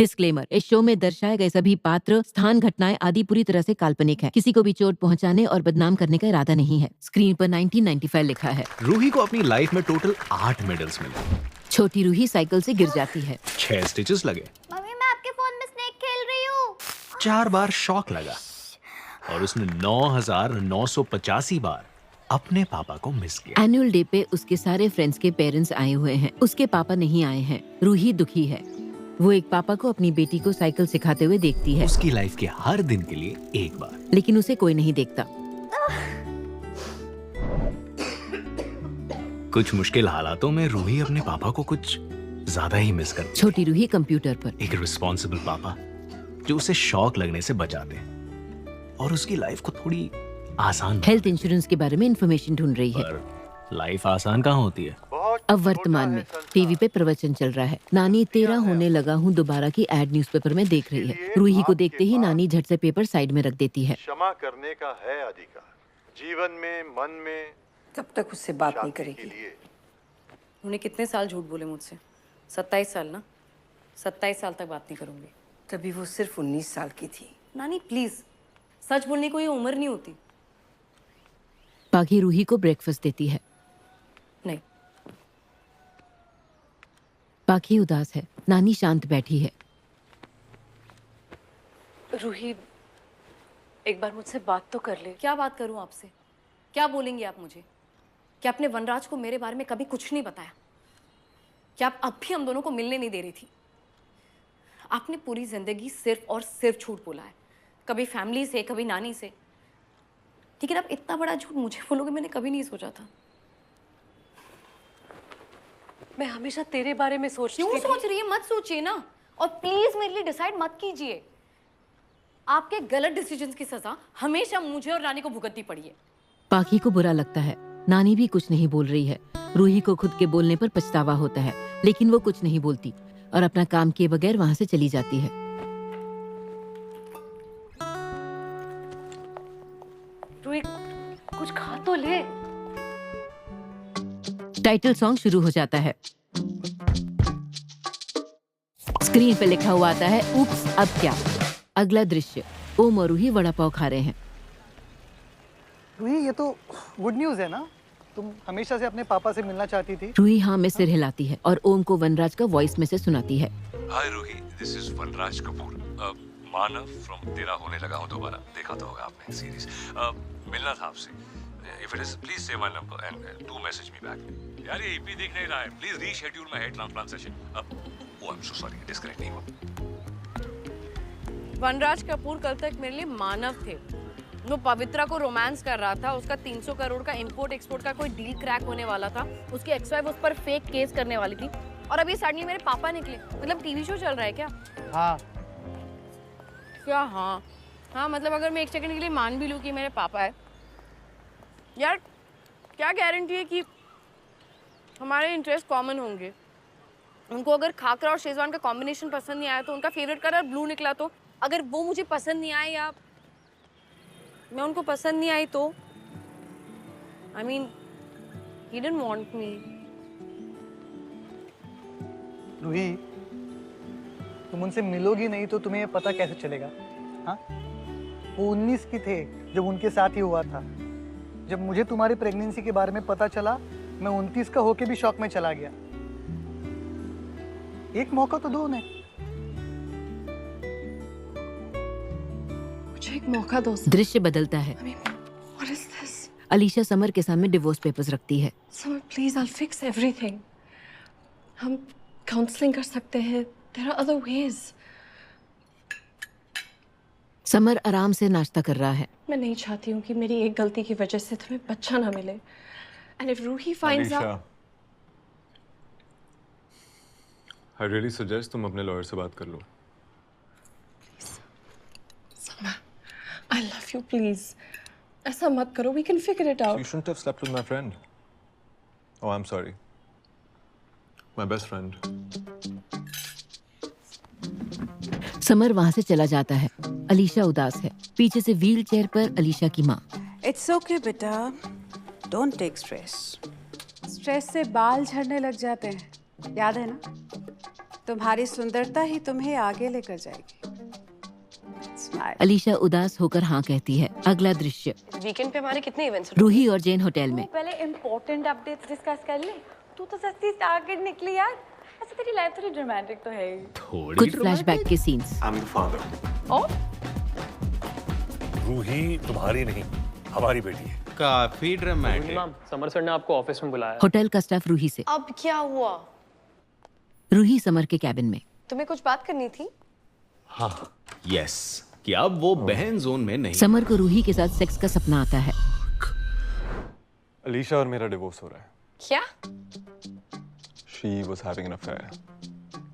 Disclaimer, इस show में दर्शाए गए सभी पात्र, स्थान, घटनाएं आदि पूरी तरह से काल्पनिक है। किसी को भी चोट पहुंचाने और बदनाम करने का इरादा नहीं है। स्क्रीन पर 1995 लिखा है। रूही को अपनी लाइफ में टोटल 8 मेडल्स मिले। छोटी रूही साइकिल से गिर जाती है। 6 स्टिचेस लगे। मम्मी मैं आपके फोन में स्नेक खेल रही हूँ। 4 बार शॉक लगा और उसने 9,985 बार अपने पापा को मिस किया। एनुअल डे पे उसके सारे फ्रेंड्स के पेरेंट्स आए हुए हैं। उसके पापा नहीं आए हैं। रूही दुखी है। वो एक पापा को अपनी बेटी को साइकिल सिखाते हुए देखती है। उसकी लाइफ के हर दिन के लिए एक बार। लेकिन उसे कोई नहीं देखता। कुछ मुश्किल हालातों में रूही अपने पापा को कुछ ज्यादा ही मिस करती है। छोटी रूही कंप्यूटर पर। एक रिस्पॉन्सिबल पापा जो उसे शॉक लगने से बचाते हैं और उसकी लाइफ को थोड़ी आसान। हेल्थ इंश्योरेंस के बारे में इंफॉर्मेशन ढूंढ रही है। पर लाइफ आसान कहाँ होती है। अब वर्तमान में टीवी पे प्रवचन चल रहा है। नानी 13 होने लगा हूँ दोबारा की एड न्यूज़पेपर में देख रही है। रूही को देखते ही नानी झट से पेपर साइड में रख देती है। क्षमा करने का है अधिकार, जीवन में, मन में। कब तक उससे बात नहीं करेगी? उन्होंने कितने साल झूठ बोले मुझसे? 27 साल ना? 27 साल तक बात नहीं करूंगी। तभी वो सिर्फ 19 साल की थी। नानी प्लीज, सच बोलने को ये उम्र नहीं होती। पाखी रूही को ब्रेकफास्ट देती है। नहीं। पाखी उदास है। नानी शांत बैठी है। रूही, एक बार मुझसे बात तो कर ले। क्या बात करूं आपसे? क्या बोलेंगे आप मुझे? क्या आपने वनराज को मेरे बारे में कभी कुछ नहीं बताया? क्या आप अब भी हम दोनों को मिलने नहीं दे रही थी? आपने पूरी जिंदगी सिर्फ और सिर्फ झूठ बोला है। कभी फैमिली से, कभी नानी से। लेकिन अब इतना बड़ा झूठ मुझे बोलोगे, मैंने कभी नहीं सोचा था। मैं हमेशा तेरे बारे में सोचती क्यों सोच रही है? मत सोचिए ना। और प्लीज मेरे लिए डिसाइड मत कीजिए। आपके गलत डिसीजंस की सजा हमेशा मुझे और रानी को भुगतनी पड़ी है। पाखी को बुरा लगता है। नानी भी कुछ नहीं बोल रही है। रूही को खुद के बोलने पर पछतावा होता है, लेकिन वो कुछ नहीं बोलती और अपना काम किए बगैर वहां से चली जाती है। रूही, कुछ खा तो ले। टाइटल सॉन्ग शुरू हो जाता है। स्क्रीन पे लिखा हुआ आता है, उप्स अब क्या। अगला दृश्य, ओम और रूही वड़ा पाव खा रहे हैं। रूही, ये तो गुड न्यूज़ है ना? तुम हमेशा से अपने पापा से मिलना चाहती थी। रूही हाँ में सिर हिलाती है और ओम को वनराज का वॉइस मैसेज सुनाती है। Hi Roohi, this is Vanraj Kapoor. Manav from 13 होने लगा हूँ दोबारा। देखा तो होगा आपने सीरीज। मिलना था आपसे। If it is, please save my number and do message me back. यार ये ईपी देख नहीं रहा है। Please reschedule my hair transplant session. Oh I am so sorry, disconnect नहीं हुआ। वनराज कपूर कल तक मेरे लिए मानव थे। वो पवित्रा को रोमांस कर रहा था। उसका 300 करोड़ का इंपोर्ट एक्सपोर्ट का कोई डील क्रैक होने वाला था। उसकी एक्स वाइफ उस पर फेक केस करने वाली थी और अभी सडनली मेरे पापा निकले। मतलब टीवी शो चल रहा है क्या? हाँ। क्या हाँ? हाँ मतलब अगर मैं एक सेकंड के लिए मान भी लूँ कि मेरे पापा है, यार क्या गारंटी है कि हमारे इंटरेस्ट कॉमन होंगे? उनको अगर खाकरा और शेजवान का कॉम्बिनेशन पसंद नहीं आया तो, उनका फेवरेट कलर ब्लू निकला तो, अगर वो मुझे पसंद नहीं आए या मैं उनको पसंद नहीं आई तो, I mean, he didn't want me. Ruhi, तुम उनसे मिलोगी नहीं तो तुम्हें पता कैसे चलेगा? हाँ? वो 19 की थे जब उनके साथ ही हुआ था। जब मुझे तुम्हारी प्रेगनेंसी के बारे में पता चला, मैं 29 का होके भी शॉक में चला गया। एक मौका तो दो उन्हें। मुझे एक मौका दो। दृश्य बदलता है। What is this? Alisha summer के सामने डिवोर्स पेपर्स रखती है। Summer, please, I'll fix everything. हम काउंसलिंग कर सकते हैं। There are other ways. Summer आराम से नाश्ता कर रहा है। मैं नहीं चाहती हूँ कि मेरी एक गलती की वजह से तुम्हें बच्चा ना मिले। And if Ruhi finds out, I really suggest तुम अपने लॉयर से बात कर लो। Summer, I love you, please. ऐसा मत करो. We can figure it out. You shouldn't have slept with my friend. Oh, I'm sorry. My best friend. Summer वहां से चला जाता है। अलीशा उदास है। पीछे से व्हील चेयर पर अलीशा की माँ। It's okay बेटा, don't take stress. स्ट्रेस से बाल झड़ने लग जाते हैं, याद है ना? तुम्हारी सुंदरता ही तुम्हें आगे लेकर जाएगी। Smile. अलीशा उदास होकर हाँ कहती है। अगला दृश्य, वीकेंड पे हमारे कितने इवेंट्स रूही और जैन होटल में। पहले इम्पोर्टेंट अपडेट्स डिस्कस कर ले। तू तो सस्ती टारगेट निकली यार। ऐसे तेरी लाइफ थोड़ी ड्रामेटिक तो है ही। कुछ फ्लैशबैक के सीन्स। ओ रूही तुम्हारी नहीं, हमारी बेटी है। काफी ड्रामेटिक। मैम, समर सर ने आपको ऑफिस में बुलाया। होटल का स्टाफ रूही से। अब क्या हुआ? रूही समर के कैबिन में। तुम्हें कुछ बात करनी थी? हाँ, यस, कि अब वो बहन जोन में नहीं। समर को रूही के साथ सेक्स का सपना आता है। अलीशा और मेरा डिवोर्स हो रहा है। क्या? She was having an affair.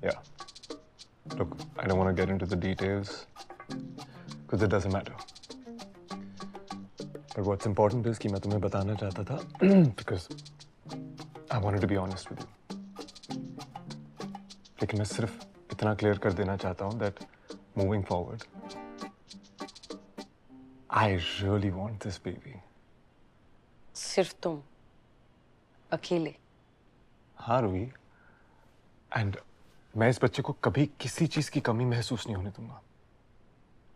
Yeah. Look, I don't want to get into the details because it doesn't matter. But what's important is कि मैं तुम्हें बताना चाहता था because I wanted to be honest with you. लेकिन मैं सिर्फ इतना क्लियर कर देना चाहता हूँ that moving forward, I really want this baby. सिर्फ तुम अकेले? हाँ रूही, एंड मैं इस बच्चे को कभी किसी चीज की कमी महसूस नहीं होने दूंगा।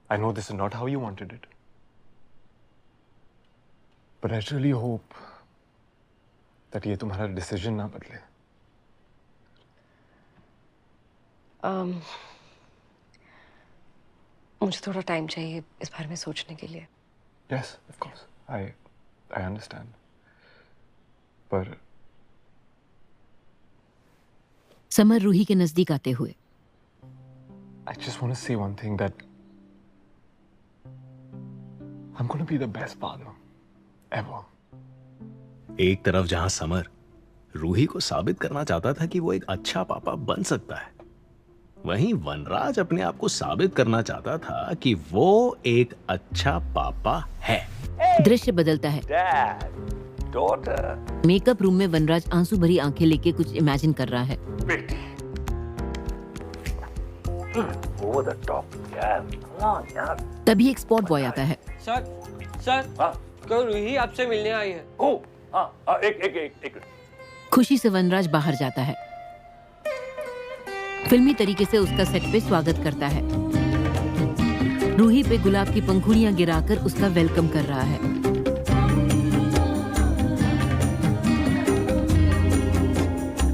I know this is not how you wanted it, but I really hope that ये तुम्हारा डिसीजन ना बदले। मुझे थोड़ा टाइम चाहिए इस बारे में सोचने के लिए। Yes, of course, I understand, पर समर रूही के नजदीक आते हुए। I just want to say one thing that I'm going to be the best father ever. एक तरफ जहां समर रूही को साबित करना चाहता था कि वो एक अच्छा पापा बन सकता है, वहीं वनराज अपने आप को साबित करना चाहता था कि वो एक अच्छा पापा है। दृश्य बदलता है। मेकअप रूम में वनराज आंसू भरी आंखें लेके कुछ इमेजिन कर रहा है। तभी एक स्पॉट बॉय आता है। सर, कल रूही आपसे मिलने आई है। एक खुशी से वनराज बाहर जाता है। फिल्मी तरीके से उसका सेट पे स्वागत करता है। रूही पे गुलाब की पंखुड़ियां गिराकर उसका वेलकम कर रहा है।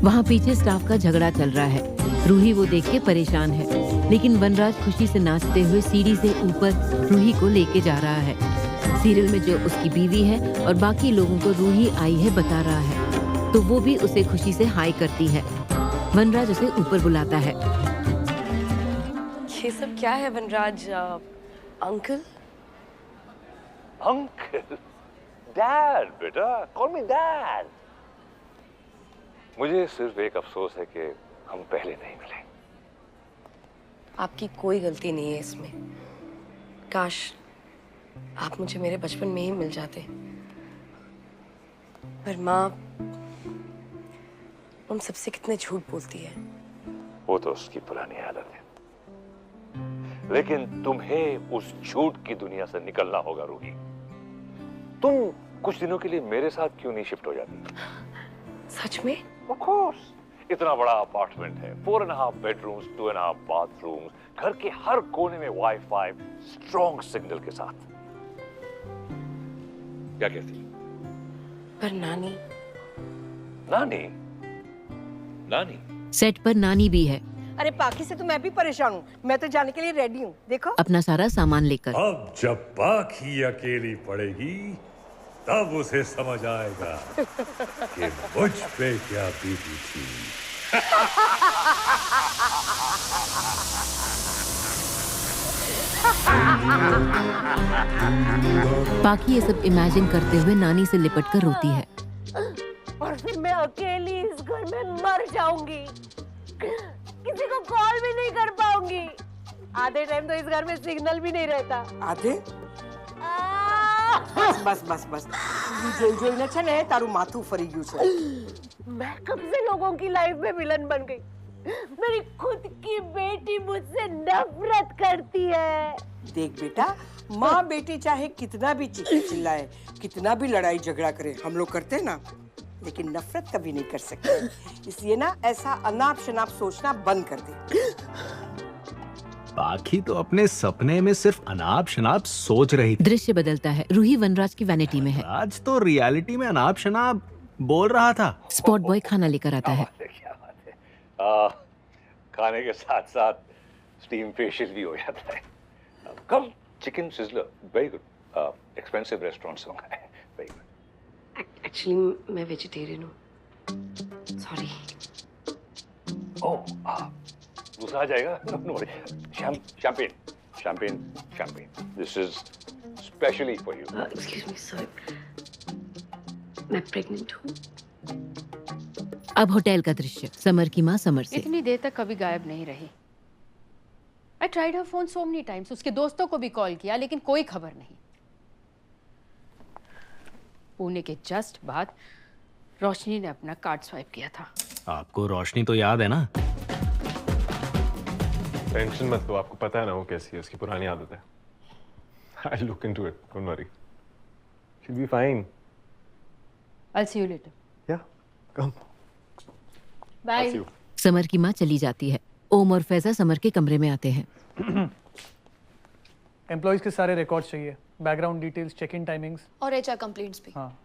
वहाँ पीछे स्टाफ का झगड़ा चल रहा है। रूही वो देख के परेशान है, लेकिन वनराज खुशी से नाचते हुए सीढ़ी से ऊपर रूही को लेके जा रहा है। सीरियल में जो उसकी बीवी है और बाकी लोगों को रूही आई है बता रहा है, तो वो भी उसे खुशी से हाय करती है। वनराज उसे ऊपर बुलाता है। ये सब क्या है वनराज? अंकल? अंकल? डैड बेटा, कॉल मी डैड। मुझे सिर्फ एक अफसोस है कि हम पहले नहीं मिले। आपकी कोई गलती नहीं है इसमें। काश आप मुझे मेरे बचपन में ही मिल जाते, पर माँ उन सबसे कितने झूठ बोलती है। वो तो उसकी पुरानी आदत है, लेकिन तुम्हें उस झूठ की दुनिया से निकलना होगा रूही। तुम कुछ दिनों के लिए मेरे साथ क्यों नहीं शिफ्ट हो जाती? सच में? Of course. इतना बड़ा अपार्टमेंट है, 4.5 बेडरूम्स, 2.5 बाथरूम्स, घर के हर कोने में वाईफाई, स्ट्रॉन्ग सिग्नल के साथ। क्या कहती? पर नानी? नानी? नानी? सेट पर नानी भी है। अरे पाखी से तो मैं भी परेशान हूँ। मैं तो जाने के लिए रेडी हूँ। देखो अपना सारा सामान लेकर। अब जब पाखी अकेली पड़ेगी तब उसे समझ आएगा कि मुझ पे क्या बीती थी। पाखी ये सब इमेजिन करते हुए नानी से लिपट कर रोती है। और फिर मैं अकेली इस घर में मर जाऊंगी, किसी को कॉल भी नहीं कर पाऊंगी। आधे टाइम तो इस घर में सिग्नल भी नहीं रहता। आधे? बस बस बस बस जोई न छने तारू माथू फरी गયું છે। मैं कब से लोगों की लाइफ में विलन बन गई? मेरी खुद की बेटी मुझसे नफरत करती है। देख बेटा, माँ बेटी चाहे कितना भी चीखे चिल्लाए, कितना भी लड़ाई झगड़ा करे, हम लोग करते हैं ना, लेकिन नफरत कभी नहीं कर सकते। इसलिए ना ऐसा अनाप शनाप सोचना बंद कर दे। बाकी तो अपने सपने में सिर्फ अनाप शनाप सोच रही थी। दृश्य बदलता है। रूही वनराज की वैनिटी में है। आज तो रियलिटी में अनाप शनाप बोल रहा था। स्पॉट बॉय खाना लेकर आता है। खाने के साथ साथ स्टीम फेशियल भी हो जाता है। कम chicken sizzler very good. Expensive restaurant से मंगाया है, वेरी गुड। एक्चुअली मैं वेजिटेरियन हूँ, सॉरी। ओह दूसरा आ जाएगा। No champagne champagne champagne, this is specially for you. Excuse me sir, मैं प्रेग्नेंट हूँ। अब होटल का दृश्य। समर की माँ समर से। इतनी देर तक कभी गायब नहीं रही। I tried her phone so many times. उसके दोस्तों को भी कॉल किया लेकिन कोई खबर नहीं। पुणे के जस्ट बाद रोशनी ने अपना कार्ड स्वाइप किया था। आपको रोशनी तो याद है ना? टेंशन मत लो, आपको पता है ना वो कैसी है, उसकी पुरानी आदत है। I'll look into it, don't worry. She'll be fine. I'll see you later. Yeah, come. Bye. I'll see you. Summer की माँ चली जाती है। ओम और फैजा समर के कमरे में आते हैं। एम्प्लॉयज के सारे रिकॉर्ड्स चाहिए, background details, check in timings और एचआर कंप्लेंट्स भी। हाँ,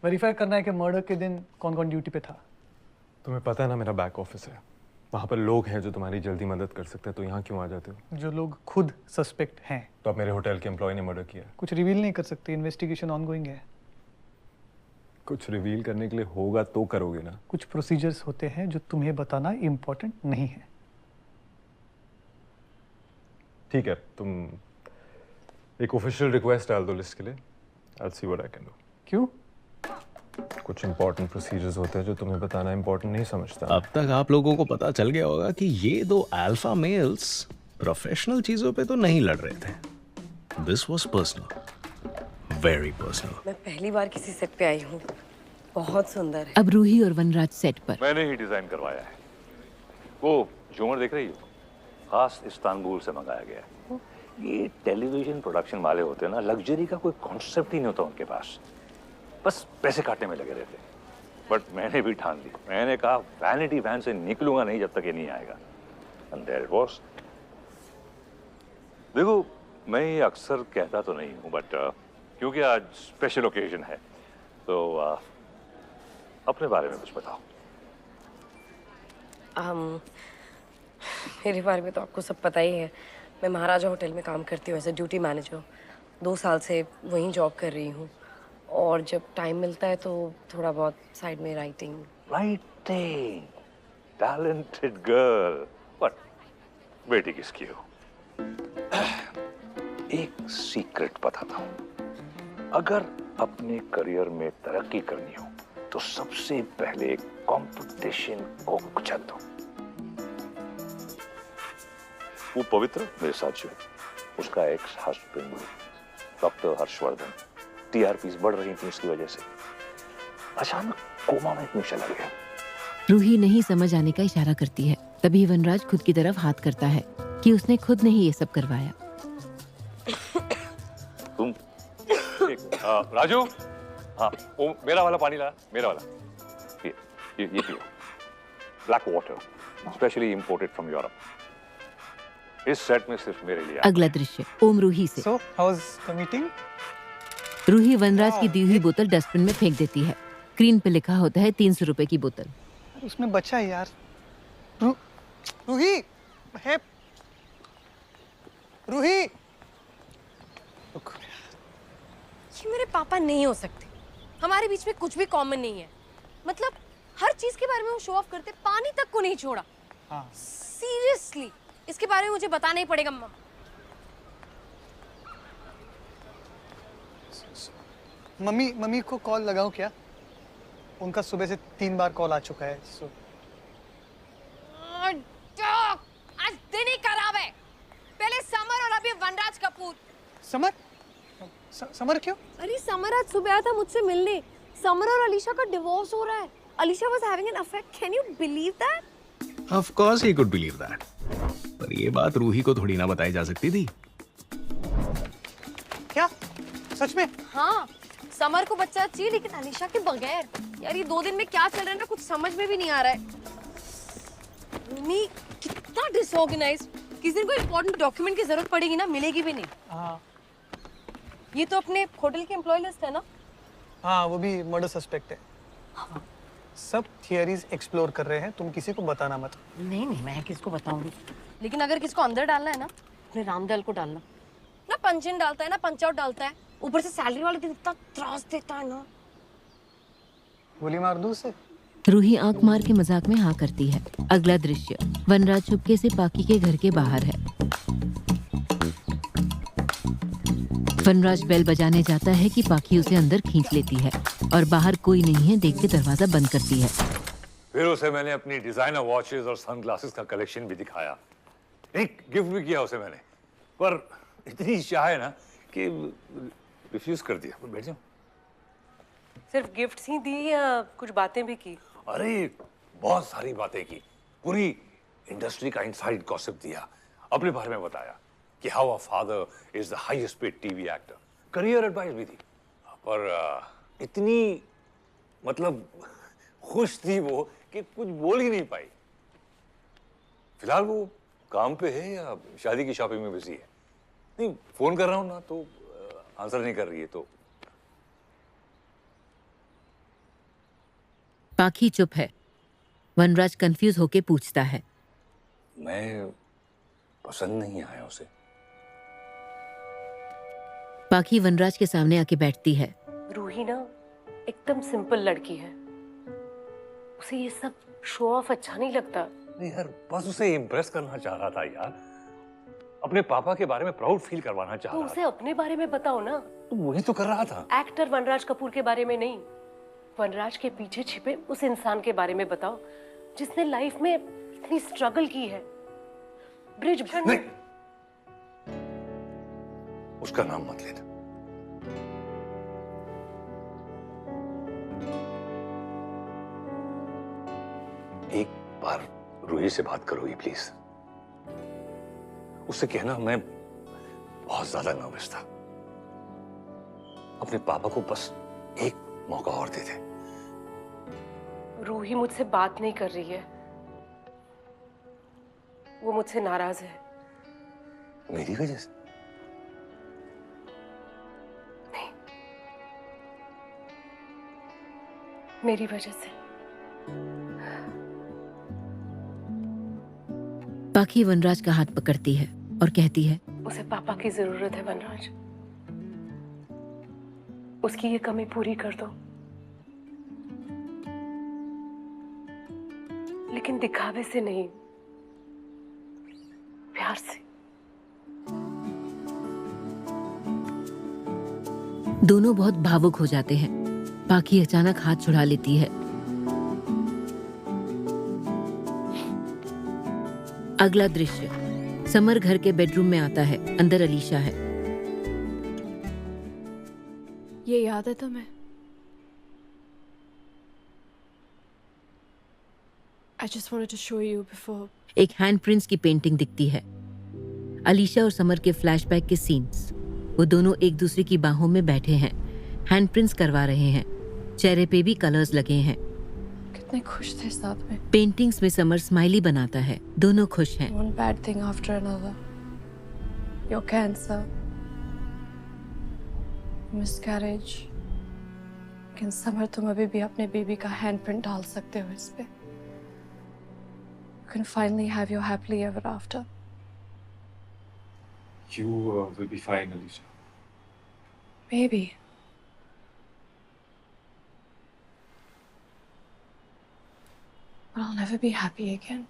वेरीफाई करना है कि मर्डर के दिन कौन कौन ड्यूटी पे था। तुम्हें पता है ना मेरा बैक ऑफिस है, वहाँ पर लोग हैं जो तुम्हारी जल्दी मदद कर सकते हैं, तो यहाँ क्यों आ जाते हो? जो लोग खुद सस्पेक्ट हैं। तो अब मेरे होटल के एम्प्लॉय ने मर्डर किया। कुछ रिवील नहीं कर सकते, इन्वेस्टिगेशन ऑनगोइंग है। कुछ रिवील करने के लिए होगा तो करोगे ना। कुछ प्रोसीजर्स होते हैं जो तुम्हें बताना इम्पोर्टेंट नहीं है। ठीक है, तुम एक ऑफिशियल रिक्वेस्ट डाल दो लिस्ट के लिए। I'll see what I can do. क्यों? कुछ इंपॉर्टेंट प्रोसीजर्स होते हैं जो तुम्हें बताना इंपॉर्टेंट नहीं समझता। अब तक आप लोगों को पता चल गया होगा कि ये दो अल्फा मेल्स प्रोफेशनल चीजों पे तो नहीं लड़ रहे थे। This was personal, very personal. मैं पहली बार किसी सेट पे आई हूँ, बहुत सुंदर है। अब रूही और वनराज सेट पर। मैंने ही डिजाइन करवाया है। वो झूमर देख रही हो, खास इस्तांबुल से मंगाया गया है। ये टेलीविजन प्रोडक्शन वाले होते हैं ना, लग्जरी का कोई कॉन्सेप्ट ही नहीं होता उनके पास, बस पैसे काटने में लगे रहते। बट मैंने भी ठान ली, मैंने कहा वैनिटी वैन से निकलूंगा नहीं जब तक ये नहीं आएगा। And there it was. देखो मैं ये अक्सर कहता तो नहीं हूँ, बट क्योंकि आज स्पेशल ओकेजन है तो अपने बारे में कुछ बताओ। मेरे बारे में तो आपको सब पता ही है। मैं महाराजा होटल में काम करती हूँ एज ए ड्यूटी मैनेजर। 2 साल से वहीं जॉब कर रही हूँ और जब टाइम मिलता है तो थोड़ा बहुत साइड में writing. Writing, talented girl. But बेटी किसकी हो? एक सीक्रेट बताता हूँ। अगर अपने करियर में तरक्की करनी हो तो सबसे पहले कंपटीशन को कुचल दो। वो पवित्र मेरे साथ जो उसका ex husband doctor Harshvardhan, TRPs बढ़ रही थी उसकी वजह से, अचानक कोमा में इतनी चला गया। रूही नहीं समझ आने का इशारा करती है। तभी वनराज खुद की तरफ हाथ करता है कि उसने खुद नहीं ये सब करवाया। तुम राजू, हाँ वो मेरा वाला पानी ला, मेरा वाला। ये पियो, black water, specially imported from Europe. इस सेट में सिर्फ मेरे लिए। अगला दृश्य ओम रूही से। So, how's the meeting? Ruhi वनराज की दी हुई बोतल डस्टबिन में फेंक देती है। स्क्रीन पे लिखा होता है 300 रुपए की बोतल। उसमें बचा है यार। रूही है, रूही। ये मेरे पापा नहीं हो सकते। हमारे बीच में कुछ भी कॉमन नहीं है। मतलब हर चीज के बारे में वो शो ऑफ करते, पानी तक को नहीं छोड़ा। हाँ। सीरियसली इसके बारे में मुझे बताना ही पड़ेगा मम्मा। मम्मी को कॉल लगाऊं क्या? उनका सुबह से 3 बार कॉल आ चुका है। आज दिन ही खराब है। पहले समर और अभी वनराज कपूर। समर क्यों? अरे समर आज सुबह आया था मुझसे मिलने। समर और अलीशा का डिवोर्स हो रहा है। Alisha was having an affair. Can you believe that? Of course he could believe that. पर ये बात रूही को थोड़ी ना बताई जा सकती थी। क्या? सच में? हाँ, समर को बच्चा चाहिए लेकिन अलीशा के बगैर। यार ये 2 दिन में क्या चल रहा है ना, कुछ समझ में भी नहीं आ रहा है। मम्मी कितना डिसऑर्गेनाइज्ड। किसी दिन कोई इंपॉर्टेंट डॉक्यूमेंट की जरूरत पड़ेगी ना, मिलेगी भी नहीं। हाँ ये तो अपने होटल की एम्प्लॉय लिस्ट है ना? हाँ, वो भी मर्डर सस्पेक्ट है। सब थियरीज एक्सप्लोर कर रहे हैं, तुम किसी को बताना मत। नहीं नहीं, मैं किसको बताऊंगी। लेकिन अगर किसको अंदर डालना है ना, अपने रामदयाल को डालना। ना पंच इन डालता है ना पंच आउट डालता है, ऊपर से सैलरी वाले दिन इतना त्रास देता है ना। गोली मार दूं उसे? रूही आंख मार के मजाक में हाँ करती है। अगला दृश्य, वनराज चुपके से पाकी के घर के बाहर है। वनराज बेल बजाने जाता है कि पाकी उसे अंदर खींच लेती है और बाहर कोई नहीं है देख के दरवाजा बंद करती है। फिर उसे मैंने अपनी डिजाइनर वॉचेस और सनग्लासेस का कलेक्शन भी दिखाया। एक गिफ्ट भी किया उसे मैंने, पर इतनी चाह है ना कि रिफ्यूज कर दिया। बैठ जाओ। सिर्फ गिफ्ट्स ही दी या कुछ बातें भी की? अरे बहुत सारी बातें की, पूरी इंडस्ट्री का इनसाइड गॉसिप दिया, अपने बारे में बताया कि how a father is the highest paid TV actor, career advice भी दी। पर इतनी मतलब खुश थी वो कि कुछ बोल ही नहीं पाई। फिलहाल वो काम पे है या शादी की शॉपिंग में बिजी है। नहीं, फोन कर रहा हूँ ना तो आंसर नहीं कर रही है। तो पाकी चुप है। वनराज कंफ्यूज होके पूछता है, मैं पसंद नहीं आया उसे। पाकी वनराज के सामने आके बैठती है। रूही ना एकदम सिंपल लड़की है, उसे ये सब शो ऑफ अच्छा नहीं लगता। नहीं यार, बस उसे इम्प्रेस करना चाह रहा था यार, अपने पापा के बारे में प्राउड फील करवाना चाह तो रहा उसे अपने बारे में बताओ ना। तो वही तो कर रहा था। एक्टर वनराज कपूर के बारे में नहीं, वनराज के पीछे छिपे उस इंसान के बारे में बताओ जिसने लाइफ में इतनी स्ट्रगल की है। ब्रिज नहीं, उसका नाम मत लेना। एक बार रूही से बात करोगी प्लीज? उससे कहना मैं बहुत ज्यादा नर्वस था। अपने पापा को बस एक मौका और दे दे। रूही मुझसे बात नहीं कर रही है, वो मुझसे नाराज है। मेरी वजह से? नहीं, मेरी वजह से। पाकी वनराज का हाथ पकड़ती है और कहती है, उसे पापा की जरूरत है वनराज, उसकी ये कमी पूरी कर दो, लेकिन दिखावे से नहीं, प्यार से। दोनों बहुत भावुक हो जाते हैं। पाकी अचानक हाथ छुड़ा लेती है। अगला दृश्य, समर घर के बेडरूम में आता है। अंदर अलीशा है। ये याद है तुम्हें? I just wanted to show you before. एक हैंड प्रिंट्स की पेंटिंग दिखती है। अलीशा और समर के फ्लैशबैक के सीन्स। वो दोनों एक दूसरे की बाहों में बैठे हैं, हैंड प्रिंट्स करवा रहे हैं। चेहरे पे भी कलर्स लगे हैं। कितने खुश थे साथ में। पेंटिंग्स में समर स्माइली बनाता है। दोनों खुश हैं। One bad thing after another. Your cancer, miscarriage. लेकिन समर, तुम अभी भी अपने बेबी का हैंड प्रिंट डाल सकते हो इस पे। You can finally have your happily ever after. You will be fine, Alicia. Maybe. But I'll never be happy again.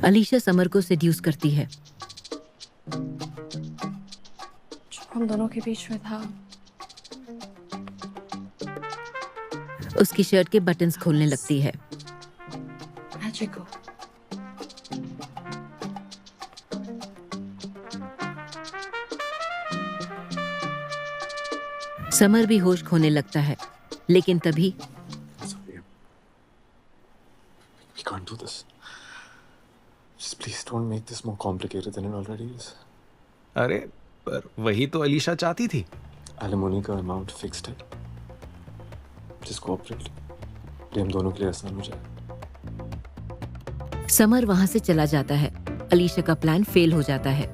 Alisha summer को सेड्यूस करती है। जो हम दोनों के बीच में था, उसकी शर्ट के बटन्स खोलने लगती है। magical. समर भी होश खोने लगता है, लेकिन तभी We can't do this. Just please don't make this more complicated than it already is. अरे पर वही तो अलीशा चाहती थी। एलिमोनी का अमाउंट फिक्स्ड है। जस्ट कोऑपरेट, ये हम दोनों के लिए आसान हो जाए। समर वहां से चला जाता है। अलीशा का प्लान फेल हो जाता है।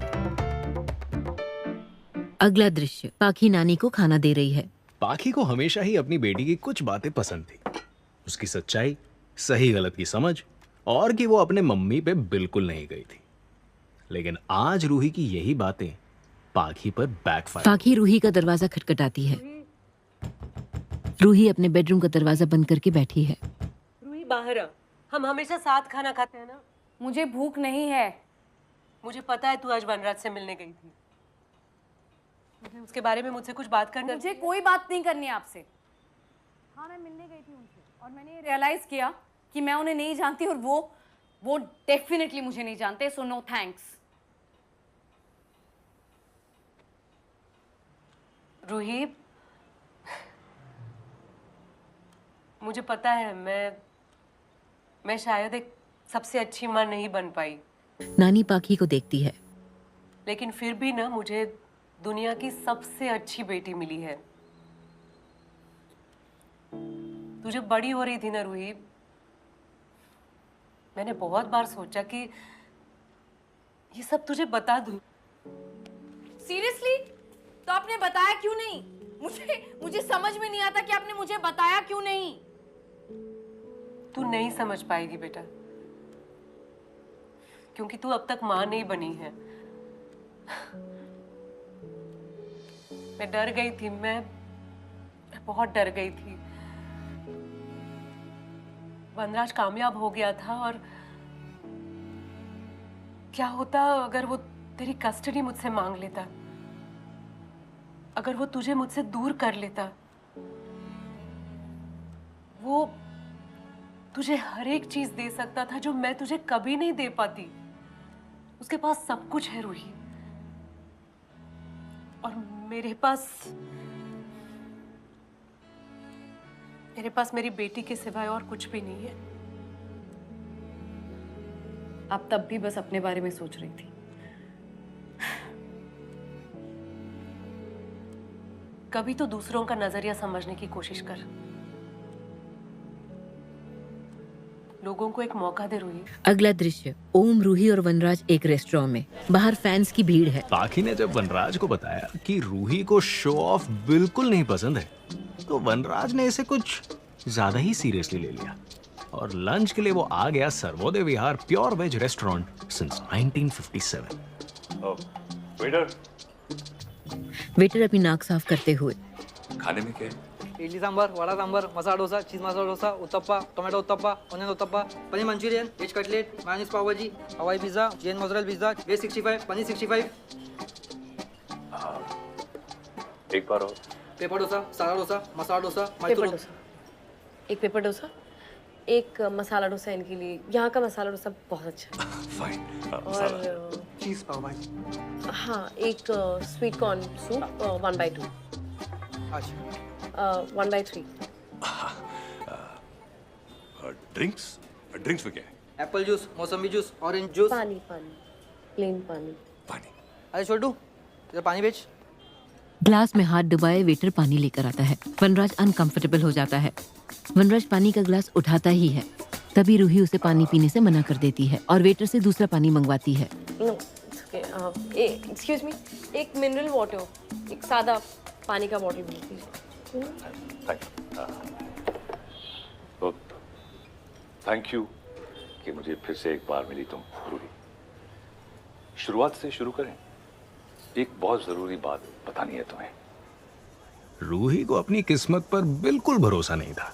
अगला दृश्य, पाखी नानी को खाना दे रही है। पाखी को हमेशा ही अपनी बेटी की कुछ बातें पसंद थी, उसकी सच्चाई, सही गलत की समझ, और कि वो अपने मम्मी पे बिल्कुल नहीं गई थी। लेकिन आज रूही की यही बातें पाखी पर बैकफायर। पाखी रूही का दरवाजा खटखटाती है। रूही अपने बेडरूम का दरवाजा बंद करके बैठी है। रूही बाहर आ, हम हमेशा साथ खाना खाते हैं ना। मुझे भूख नहीं है। मुझे पता है तू आज वनराज से मिलने गई थी। मुझे उसके बारे में मुझसे कुछ बात करनी। मुझे कोई बात नहीं करनी है आपसे। हाँ, मैं मिलने गई थी उनसे और मैंने रियलाइज किया कि मैं उन्हें नहीं जानती और वो डेफिनेटली मुझे नहीं जानते, सो नो थैंक्स। रूही, मुझे पता है मैं शायद एक सबसे अच्छी माँ नहीं बन पाई, नानी पाखी को देखती है। लेकिन फिर भी ना मुझे दुनिया की सबसे अच्छी बेटी मिली है। तू जब बड़ी हो रही थी ना रूही, मैंने बहुत बार सोचा कि ये सब तुझे बता दूं। सीरियसली? तो आपने बताया क्यों नहीं? मुझे समझ में नहीं आता कि आपने मुझे बताया क्यों नहीं। तू नहीं समझ पाएगी बेटा, क्योंकि तू अब तक माँ नहीं बनी है। मैं डर गई थी, मैं बहुत डर गई थी। वनराज कामयाब हो गया था और क्या होता अगर वो तेरी कस्टडी मुझसे मांग लेता, अगर वो तुझे मुझसे दूर कर लेता। वो तुझे हर एक चीज दे सकता था जो मैं तुझे कभी नहीं दे पाती। उसके पास सब कुछ है रूही, और मेरे पास मेरी बेटी के सिवाय और कुछ भी नहीं है। आप तब भी बस अपने बारे में सोच रही थी। कभी तो दूसरों का नजरिया समझने की कोशिश कर। लोगों को एक मौका दे रूही। अगला दृश्य, ओम, रूही और वनराज एक रेस्टोरेंट में। बाहर फैंस की भीड़ है। पाखी ने जब वनराज को बताया कि रूही को शो ऑफ बिल्कुल नहीं पसंद है, तो वनराज ने इसे कुछ ज्यादा ही सीरियसली ले लिया और लंच के लिए वो आ गया Sarvodaya Vihar pure veg restaurant since 1957। Waiter, waiter अपनी नाक साफ करते हुए। खाने में क्या है? Idli sambar, vada sambar, masala dosa, cheese masala dosa, uttappa, tomato uttappa, onion uttappa, paneer Manchurian, veg cutlet, mayonnaise pav bhaji, Hawaii pizza, Jain mozzarella pizza, veg 65, paneer 65। एक बार और। पेपर डोसा, सादा डोसा, मसाला डोसा, पेपर डोसा, एक पेपर डोसा, एक मसाला डोसा इनके लिए। यहाँ का मसाला डोसा बहुत अच्छा है। फाइन। और चीज पाव भाजी। हाँ, एक स्वीट कॉर्न सूप 1/2। अच्छा। 1/3। ड्रिंक्स में क्या है? एप्पल जूस, मौसमी जूस, ऑरेंज जूस। पानी, प्लेन पानी। अरे छोटू, इधर पानी बेच। ग्लास में हाथ डुबाए वेटर पानी लेकर आता है। वनराज अनकंफर्टेबल हो जाता है। वनराज पानी का ग्लास उठाता ही है, तभी रूही उसे पानी पीने से मना कर देती है और वेटर से दूसरा पानी मंगवाती है। एक्सक्यूज मी, एक मिनरल वाटर, एक सादा पानी का बॉटल प्लीज। तो थैंक यू कि मुझे फिर से एक बार मिली तुम रूही। शुरुआत से शुरू करें। एक बहुत जरूरी बात बतानी है तुम्हें। रूही को अपनी किस्मत पर बिल्कुल भरोसा नहीं था।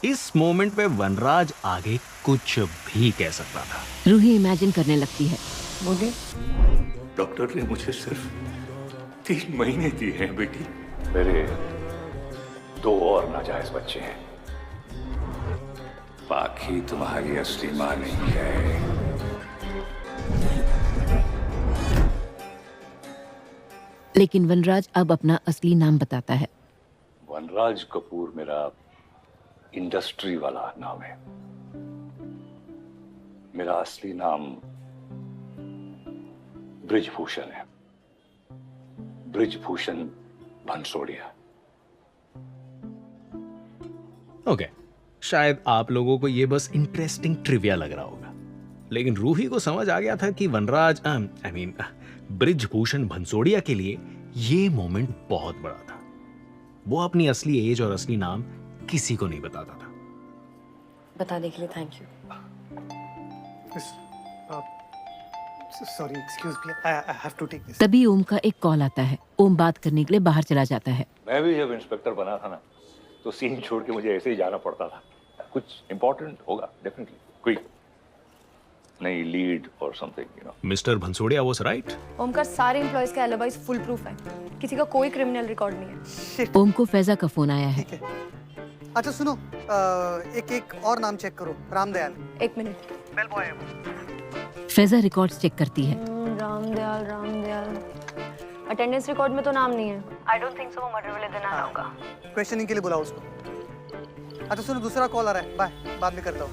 इस मोमेंट पे वनराज आगे कुछ भी कह सकता था। रूही इमेजिन करने लगती है। बोलिए। डॉक्टर ने मुझे सिर्फ 3 महीने दिए हैं बेटी। मेरे 2 और नाजायज बच्चे हैं। पाखी तुम्हारी असली मां नहीं है। लेकिन वनराज अब अपना असली नाम बताता है। वनराज कपूर मेरा इंडस्ट्री वाला नाम है। मेरा असली नाम ब्रिजभूषण है, ब्रिजभूषण भंसोड़िया। ओके, शायद आप लोगों को ये बस इंटरेस्टिंग ट्रिविया लग रहा होगा, लेकिन रूही को समझ आ गया था कि वनराज ब्रिजभूषण भंसोड़िया के लिए ये मोमेंट बहुत बड़ा था। वो अपनी असली एज और असली नाम किसी को नहीं बताता था। बताने के लिए thank you. Sorry, excuse me, I have to take this. तभी ओम का एक कॉल आता है। ओम बात करने के लिए बाहर चला जाता है। मैं भी जब इंस्पेक्टर बना था ना, तो सीन छोड़ के मुझे ऐसे ही जाना पड़ता था। कुछ इंपॉर्टेंट होगा डेफिनेटली, कोई नई लीड और something, you know. Mister Bhansodiya was right. Omkar सारे एम्प्लॉयज के एलिबाइज फुल प्रूफ है, किसी का कोई क्रिमिनल रिकॉर्ड नहीं है। ओम को फैजा का फोन आया है। अच्छा सुनो, एक और नाम चेक करो, रामदयाल। एक मिनट। बेल बॉय है वो। फैजा रिकॉर्ड्स चेक करती है। रामदयाल अटेंडेंस रिकॉर्ड में तो नाम नहीं है। आई डोंट थिंक सो वो मर्डर वाले दिन आया होगा। क्वेश्चनिंग के लिए बुलाओ उसको। अच्छा सुनो, दूसरा कॉल आ रहा है, बाय, बाद में करता हूँ।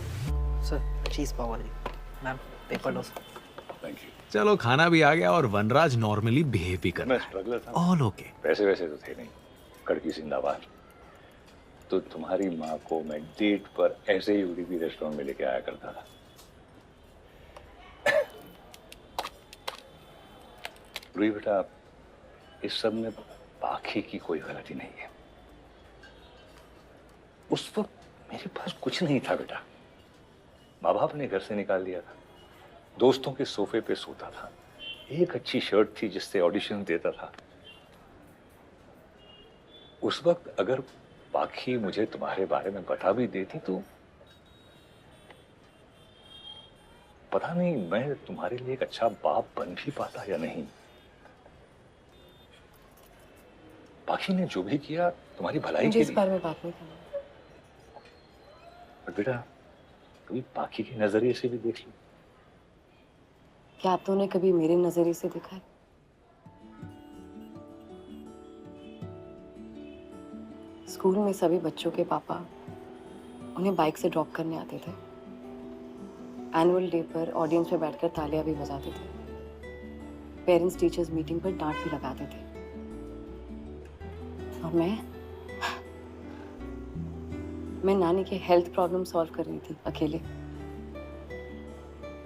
सर चीज पाव वाली ma'am, paper dosa. Thank you. चलो, खाना भी आ गया और वनराज नॉर्मली बिहेव भी कर रहा है। मैं स्ट्रगलर था। All okay. पैसे वैसे तो थे नहीं, कड़की जिंदाबाद। तो तुम्हारी माँ को मैं डेट पर ऐसे ही उड़ीपी रेस्टोरेंट में लेके आया करता था। रूही बेटा, इस सब में बाकी की कोई गलती नहीं है। उस वक्त मेरे पास कुछ नहीं था बेटा। माँ बाप ने घर से निकाल दिया था, दोस्तों के सोफे पे सोता था, एक अच्छी शर्ट थी जिससे ऑडिशन देता था। उस वक्त अगर बाकी मुझे तुम्हारे बारे में बता भी देती तो पता नहीं मैं तुम्हारे लिए एक अच्छा बाप बन भी पाता या नहीं। बाकी ने जो भी किया तुम्हारी भलाई मुझे के इस लिए। बारे में बात नहीं करना। पर बेटा, कभी बाकी के नजरिए से भी देख लो। क्या आप दोनों ने कभी मेरे नजरिए से देखा है? स्कूल में सभी बच्चों के पापा उन्हें बाइक से ड्रॉप करने आते थे। एनुअल डे पर ऑडियंस में बैठकर तालियां भी बजाते थे। पेरेंट्स टीचर्स मीटिंग पर डांट भी लगाते थे। और मैं नानी के हेल्थ प्रॉब्लम सॉल्व कर रही थी अकेले।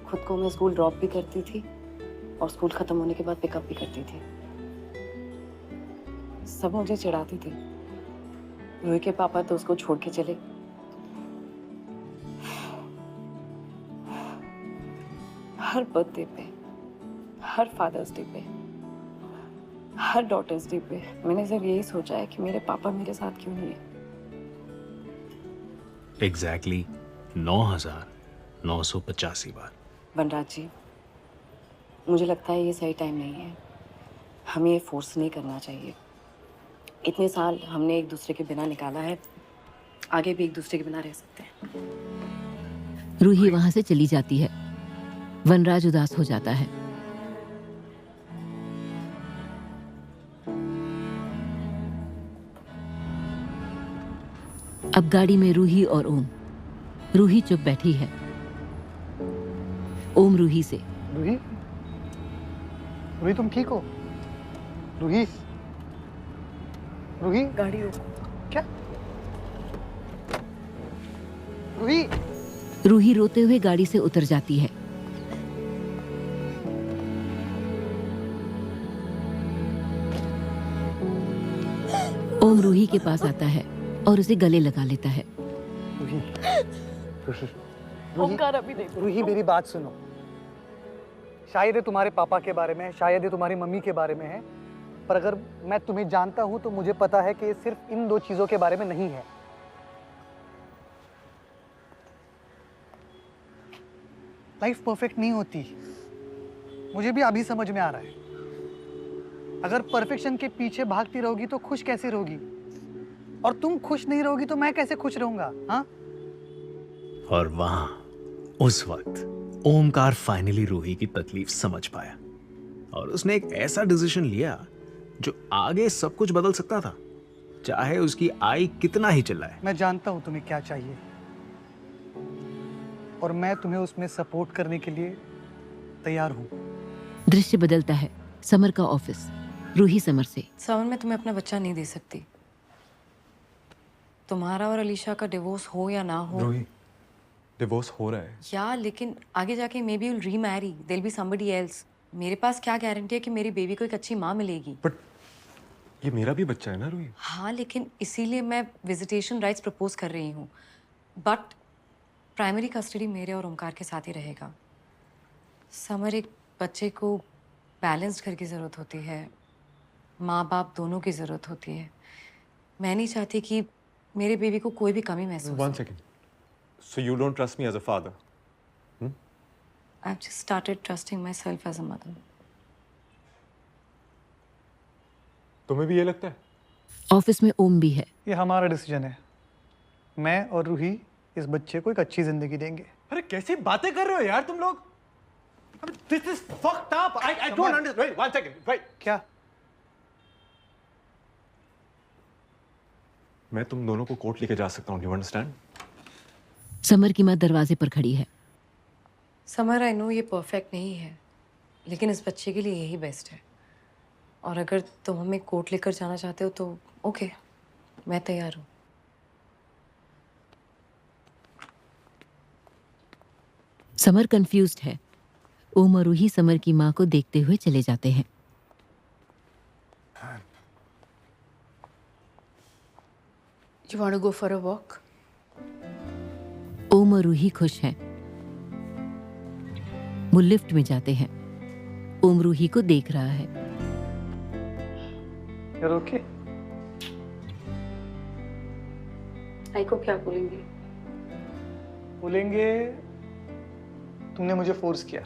खुद को मैं स्कूल ड्रॉप भी करती थी और स्कूल खत्म होने के बाद पिकअप भी करती थी। सब मुझे चिढ़ाते थे। रूही के पापा तो उसको छोड़ के चले। हर बर्थडे पे, हर फादर्स डे पे, हर डॉटर्स डे पे मैंने सिर्फ यही सोचा है कि मेरे पापा मेरे साथ क्यों नहीं है। एग्जैक्टली 9,985 बार। वनराज जी, मुझे लगता है ये सही टाइम नहीं है। हमें ये फोर्स नहीं करना चाहिए। इतने साल हमने एक दूसरे के बिना निकाला है, आगे भी एक दूसरे के बिना रह सकते हैं। रूही वहां से चली जाती है। वनराज उदास हो जाता है। अब गाड़ी में रूही और ओम। रूही चुप बैठी है। ओम रूही से, रूही, रूही तुम ठीक हो? रूही, रूही, गाड़ी रोको। क्या? रूही। रूही रोते हुए गाड़ी से उतर जाती है। ओम रूही के पास आता है और उसे गले लगा लेता है। रूही, ओमकार अभी देखो। रूही मेरी बात सुनो। शायद ये तुम्हारे पापा के बारे में है, शायद ये तुम्हारी मम्मी के बारे में है, पर अगर मैं तुम्हें जानता हूं तो मुझे पता है कि ये सिर्फ इन दो चीजों के बारे में नहीं है। लाइफ परफेक्ट नहीं होती, मुझे भी अभी समझ में आ रहा है। अगर परफेक्शन के पीछे भागती रहोगी तो खुश कैसे रहोगी, और तुम खुश नहीं रहोगी तो मैं कैसे खुश रहूंगा? हाँ? और वहां उस वक्त ओमकार फाइनली रूही की तकलीफ समझ पाया और उसने एक ऐसा डिसीजन लिया जो आगे सब कुछ बदल सकता था, चाहे उसकी आई कितना ही चिल्लाए। मैं जानता हूं तुम्हें क्या चाहिए और मैं तुम्हें उसमें सपोर्ट करने के लिए तैयार हूं। दृश्य बदलता है। समर का ऑफिस। रूही समर से, समर, मैं तुम्हें अपना बच्चा नहीं दे सकती। तुम्हारा और अलीशा का डिवोर्स हो या ना हो, रूही, डिवोर्स हो रहा है। या लेकिन आगे जाके may be will remarry, there be somebody else. मेरे पास क्या गारंटी है कि मेरी बेबी को एक अच्छी माँ मिलेगी? बट ये मेरा भी बच्चा है ना रूही। हाँ, लेकिन इसीलिए मैं विजिटेशन राइट्स प्रपोज कर रही हूँ। बट प्राइमरी कस्टडी मेरे और ओमकार के साथ ही रहेगा। समर, एक बच्चे को बैलेंस्ड घर की ज़रूरत होती है, माँ बाप दोनों की ज़रूरत होती है। मैं नहीं चाहती कि मेरे बेबी को कोई भी कमी महसूस हो। One second. So you don't trust me as a father? I've just started trusting myself as a mother. तुम्हें भी ये लगता है? ऑफिस में ओम भी है। ये हमारा डिसीजन है। मैं और रूही इस बच्चे को एक अच्छी जिंदगी देंगे। अरे कैसी बातें कर रहे हो यार तुम लोग? This is fucked up. I don't understand. Wait, one second. Wait. क्या? मैं तुम दोनों को कोर्ट लेके जा सकता हूँ। You understand? समर की माँ दरवाजे पर खड़ी है। समर, आई नो ये परफेक्ट नहीं है, लेकिन इस बच्चे के लिए यही बेस्ट है। और अगर तुम हमें कोर्ट लेकर जाना चाहते हो तो ओके, मैं तैयार हूँ। समर कंफ्यूज्ड है। ओम और रूही समर की माँ को देखते हुए चले जाते हैं। You want to go for a walk? ओम और रूही खुश हैं। वो लिफ्ट में जाते हैं। ओम रूही को देख रहा है। यार ओके? आई को क्या बोलेंगे? बोलेंगे तुमने मुझे फोर्स किया।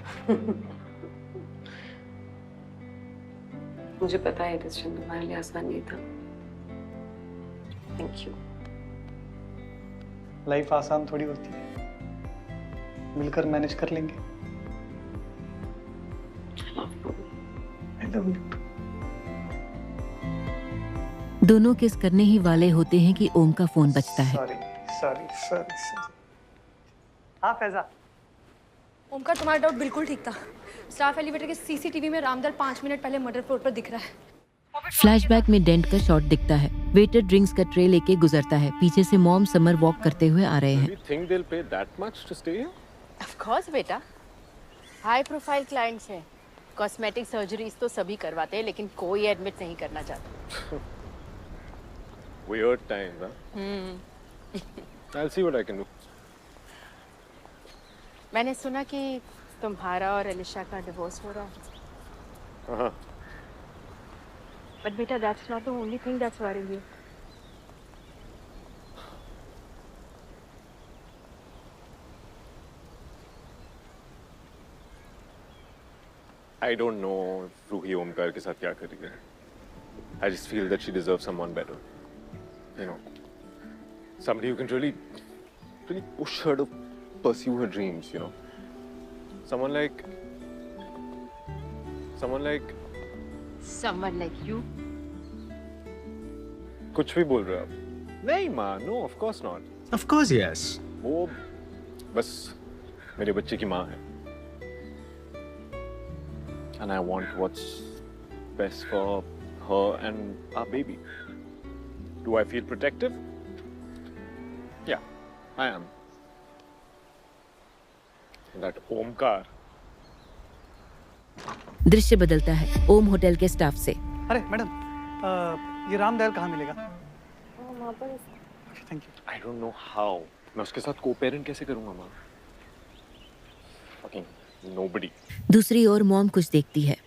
मुझे पता है डिसीजन तुम्हारे लिए आसान नहीं था। Thank you. लाइफ आसान थोड़ी होती है, मिलकर मैनेज कर लेंगे। I love you. दोनों किस करने ही वाले होते हैं कि ओम का फोन बजता है। सॉरी। हाँ फैजा। ओमकार, तुम्हारा डाउट बिल्कुल ठीक था। स्टाफ एलिवेटर के सीसीटीवी में रामदल 5 मिनट पहले मर्डर फ्लोर पर दिख रहा है। फ्लैशबैक में डेंट का शॉट दिखता है। वेटर ड्रिंक्स का ट्रे लेके गुजरता है। पीछे से मॉम समर वॉक करते हुए आ रहे हैं। You think they'll pay that much to stay here? Of course बेटा, हाई प्रोफाइल क्लाइंट्स हैं। कॉस्मेटिक सर्जरीज तो सभी करवाते हैं, लेकिन कोई एडमिट नहीं करना चाहता। Weird times, huh? I'll see what I can do. मैंने सुना कि तुम्हारा और अलीशा का डिवोर्स हो रहा है। हाँ। But बेटा, that's not the only thing that's worrying you. I don't know if Ruhi Omkar के साथ क्या कर रही है। I just feel that she deserves someone better. You know, somebody who can really push her to pursue her dreams. You know, someone like Someone like you? कुछ भी बोल रहे हो आप? नहीं माँ, no, of course not. Of course yes. वो बस मेरे बच्चे की माँ है. And I want what's best for her and our baby. Do I feel protective? Yeah, I am. That Omkar. दृश्य बदलता है। ओम होटल के स्टाफ से। अरे मैडम, ये रामदयाल कहाँ मिलेगा? वहाँ पर। Thank you. I don't know how. मैं उसके साथ को-पेरेंट कैसे करूँगा माँ? Fucking nobody. दूसरी ओर मॉम कुछ देखती है।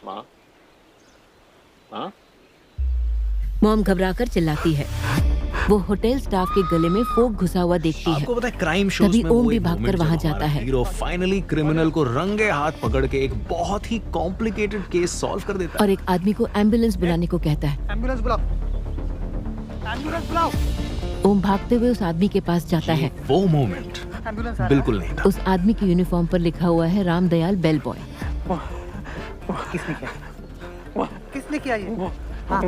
माँ? माँ? मॉम घबराकर चिल्लाती है। वो होटल स्टाफ के गले में फोक घुसा हुआ देखती है। आपको पता है क्राइम शोज तभी में ओम वो भी एक भागकर moment वहां जब जाता हमारा है। हीरो फाइनली क्रिमिनल को रंगे हाथ पकड़ के एक बहुत ही कॉम्प्लिकेटेड केस सॉल्व कर देता है। और एक आदमी को एम्बुलेंस बुलाने को कहता है। एम्बुलेंस बुलाओ। एम्बुलेंस बुलाओ। ओम भागते हुए उस आदमी के पास जाता है। वो मोमेंट एम्बुलेंस बिल्कुल नहीं था। उस आदमी की यूनिफॉर्म पर लिखा हुआ है रामदयाल बेल बॉय। किसने किया? किसने किया ये? हाँ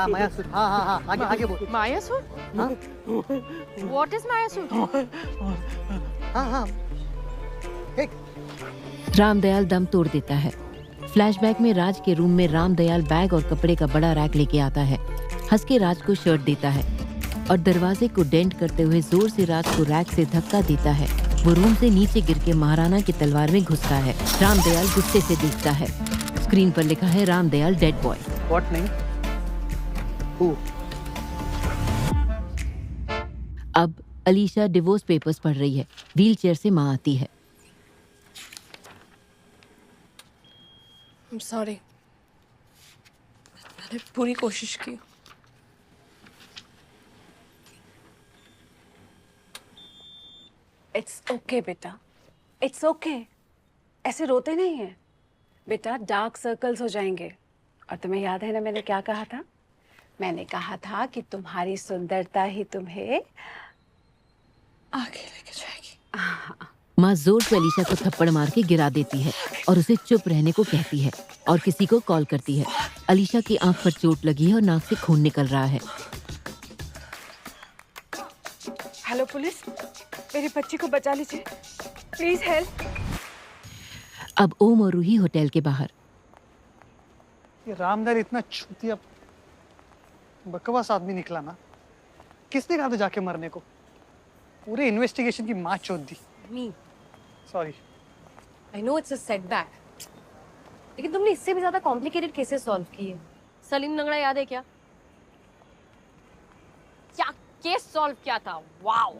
मायासुर। हाँ आगे बोल। मायासुर? What is Mayasur? हाँ रामदयाल दम तोड़ देता है। फ्लैशबैक में राज के रूम में रामदयाल बैग और कपड़े का बड़ा रैक लेके आता है। हंस के राज को शर्ट देता है और दरवाजे को डेंट करते हुए जोर से राज को रैक से धक्का देता है। वो रूम से नीचे गिर के महाराणा की तलवार में घुसता है। रामदयाल गुस्से से देखता है। स्क्रीन पर लिखा है रामदयाल डेड बॉय। व्हाट नहीं? हु? अब अलीशा डिवोर्स पेपर्स पढ़ रही है। व्हीलचेयर से माँ आती है। I'm sorry. मैंने पूरी कोशिश की। It's okay बेटा, It's okay. ऐसे रोते नहीं हैं बेटा, डार्क सर्कल्स हो जाएंगे। और तुम्हें याद है ना मैंने क्या कहा था? मैंने कहा था कि तुम्हारी सुंदरता ही तुम्हें आगे लेके जाएगी। माँ जोर से अलीशा को थप्पड़ मार के गिरा देती है और उसे चुप रहने को कहती है और किसी को कॉल करती है। अलीशा की आंख पर चोट लगी है और नाक से खून निकल रहा है। हेलो पुलिस, मेरी बच्ची को बचा लीजिए, प्लीज हेल्प। अब ओम और रूही होटल के बाहर। ये रामदयाल इतना चूतिया बकवास आदमी निकला ना। किसने कहा था जाके मरने को? पूरे इन्वेस्टिगेशन की माँ चोद दी। Me sorry. I know it's a setback, लेकिन तुमने इससे भी ज्यादा कॉम्प्लिकेटेड केसेस सॉल्व किए। सलीम लंगड़ा याद है क्या? क्या केस सॉल्व किया था? वाओ।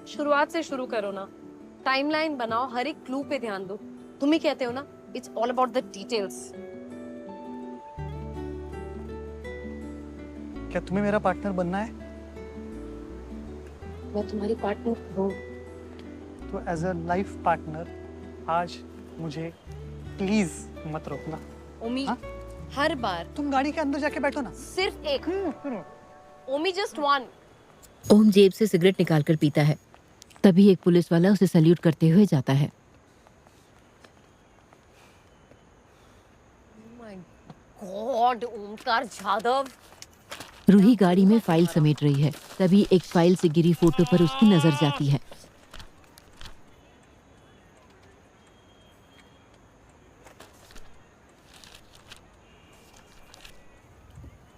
शुरुआत से शुरू करो ना, टाइमलाइन बनाओ, हर एक क्लू पे ध्यान दो। तुम ही कहते हो ना, it's all about the details. क्या तुम्हें मेरा पार्टनर बनना है? मैं तुम्हारी पार्टनर हूँ। तो एज अ लाइफ पार्टनर आज मुझे प्लीज मत रोकना। ओमी, हर बार तुम गाड़ी के अंदर जाके बैठो ना। सिर्फ एक। ओमी जस्ट वन। ओम जेब से सिगरेट निकालकर पीता है। तभी एक पुलिस वाला उसे सल्यूट करते हुए जाता है। My god, Omkar Jadhav. रूही गाड़ी में फाइल समेट रही है। तभी एक फाइल से गिरी फोटो पर उसकी नजर जाती है।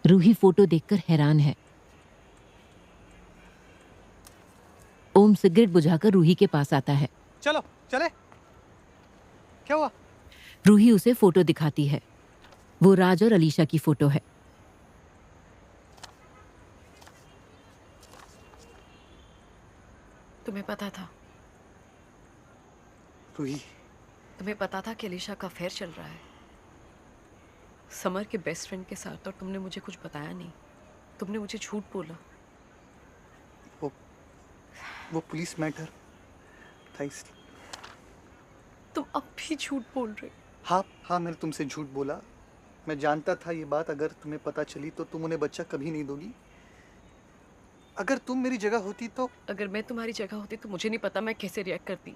रूही फोटो देखकर हैरान है। ओम सिगरेट बुझाकर रूही के पास आता है। चलो चले। क्या हुआ? रूही उसे फोटो दिखाती है। वो राज और अलीशा की फोटो है। तुम्हें पता था? रूही, तुम्हें पता था कि अलीशा का अफेयर चल रहा है समर के बेस्ट फ्रेंड के साथ, और तुमने मुझे कुछ बताया नहीं। तुमने मुझे झूठ बोला। वो पुलिस मैटर था इसलिए। तुम अब भी झूठ बोल रहे हो। हाँ, मैंने तुमसे झूठ बोला। मैं जानता था ये बात अगर तुम्हें पता चली तो तुम उन्हें बच्चा कभी नहीं दोगी। अगर तुम मेरी जगह होती तो। अगर मैं तुम्हारी जगह होती तो मुझे नहीं पता मैं कैसे रिएक्ट करती,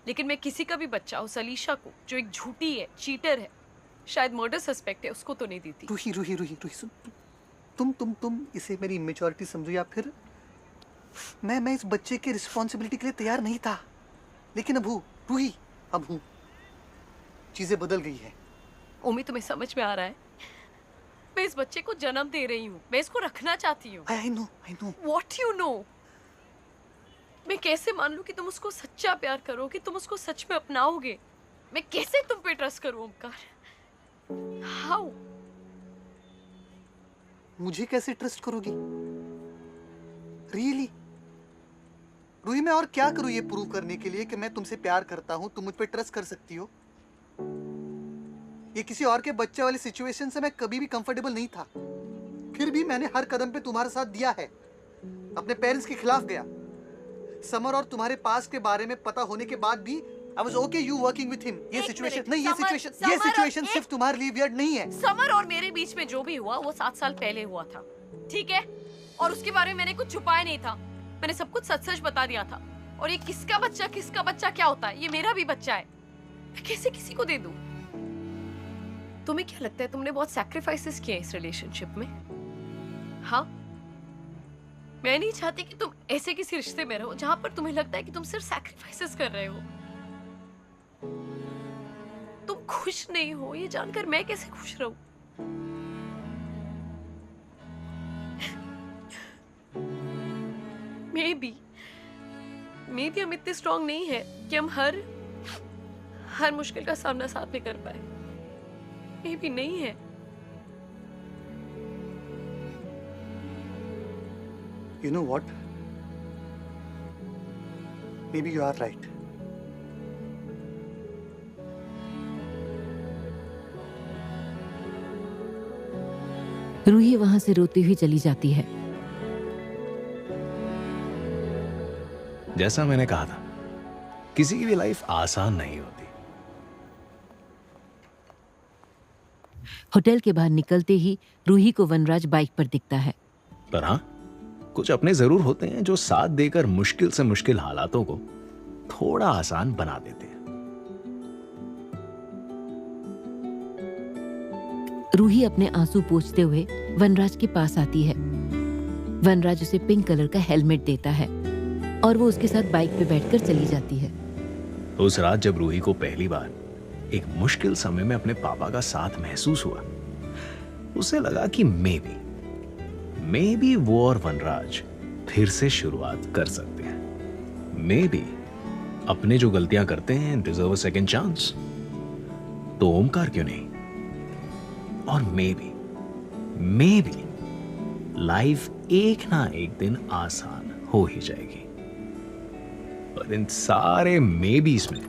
लेकिन मैं किसी का भी बच्चा, उस अलीशा को जो एक झूठी है, चीटर है, शायद मर्डर सस्पेक्ट है, उसको तो नहीं देती। रूही सुन, तुम इसे मेरी इमेच्योरिटी समझो या फिर मैं इस बच्चे के रिस्पॉन्सिबिलिटी के लिए तैयार नहीं था, लेकिन अब हूँ रूही, अब हूँ। चीजें बदल गई है। ओमी, तुम्हें समझ में आ रहा है? मैं इस बच्चे को जन्म दे रही हूँ, मैं इसको रखना चाहती हूँ। I know. What you know? मैं कैसे मान लूँ कि तुम उसको सच्चा प्यार करो, कि तुम उसको सच में अपनाओगे? मैं कैसे तुम पे ट्रस्ट करूँ ओमकार? How? मुझे कैसे ट्रस्ट करोगी? रियली? रूही, मैं और क्या करूँ ये प्रूव करने के लिए कि मैं तुमसे प्यार करता हूँ, तुम मुझ पे ट्रस्ट कर सकती हो? ये किसी और के बच्चे वाली सिचुएशन से मैं कभी भी कंफर्टेबल नहीं था। फिर भी मैंने हर कदम पे तुम्हारा साथ दिया है। अपने पेरेंट्स के खिलाफ गया। समर और तुम्हारे पास के बारे में पता होने के बाद भी I was okay you working with him। ये सिचुएशन सिर्फ तुम्हारे लिए वियर्ड नहीं है। समर और मेरे बीच में जो भी हुआ वो 7 साल पहले हुआ था, ठीक है? और उसके बारे में मैंने कुछ छुपाया नहीं था। मैंने सब कुछ सच सच बता दिया था। और ये किसका बच्चा क्या होता है? ये मेरा भी बच्चा है। मैं कैसे किसी को दे दूं? तुम्हें क्या लगता है तुमने बहुत सैक्रिफाइसेस किए इस रिलेशनशिप में? हाँ, मैं नहीं चाहती कि तुम ऐसे किसी रिश्ते में रहो जहां पर तुम्हें लगता है कि तुम सिर्फ सैक्रिफाइसेस कर रहे हो। तुम खुश नहीं हो ये जानकर मैं कैसे खुश रहूं? मे बी हम इतने स्ट्रांग नहीं है कि हम हर मुश्किल का सामना साथ में कर पाए। मे बी नहीं है। You know what? Maybe you are right. Ruhi वहां से रोती हुई चली जाती है। जैसा मैंने कहा था, किसी की भी लाइफ आसान नहीं होती। होटल के बाहर निकलते ही रूही को वनराज बाइक पर दिखता है। पर हाँ, कुछ अपने जरूर होते हैं जो साथ देकर मुश्किल से मुश्किल हालातों को थोड़ा आसान बना देते हैं। रूही अपने आंसू पोंछते हुए वनराज के पास आती है। वनराज उसे पिंक कलर का हेलमेट देता है और वो उसके साथ बाइक पे बैठकर चली जाती है। उस रात जब रूही को पहली बार एक मुश्किल समय में अपने पापा का साथ महसूस हुआ, उसे लगा कि मे बी वो और वनराज फिर से शुरुआत कर सकते हैं। मे बी अपने जो गलतियां करते हैं डिजर्व अ सेकंड चांस। तो ओमकार क्यों नहीं? और मे बी लाइफ एक ना एक दिन आसान हो ही जाएगी। पर इन सारे मे बीज में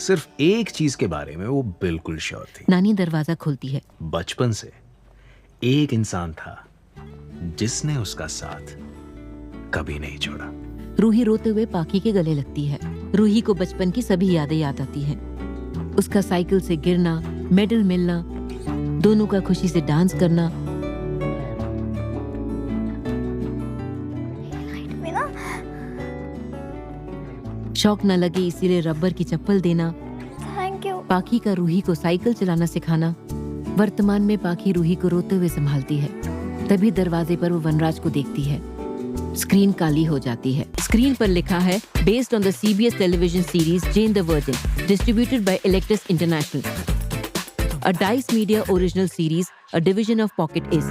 सिर्फ एक चीज के बारे में वो बिल्कुल श्योर थी। नानी दरवाजा खोलती है। बचपन से एक इंसान था जिसने उसका साथ कभी नहीं छोड़ा। रूही रोते हुए पाखी के गले लगती है। रूही को बचपन की सभी यादें याद आती हैं। उसका साइकिल से गिरना, मेडल मिलना, दोनों का खुशी से डांस करना। शौक न लगे इसीलिए रबर की चप्पल देना। Thank you. पाखी का रूही को साइकिल चलाना सिखाना। वर्तमान में पाखी रूही को रोते हुए संभालती है। तभी दरवाजे पर वो वनराज को देखती है। स्क्रीन काली हो जाती है। स्क्रीन पर लिखा है based on the CBS television series Jane the Virgin, distributed by Electus International, a Dice Media original series, a division of Pocket is.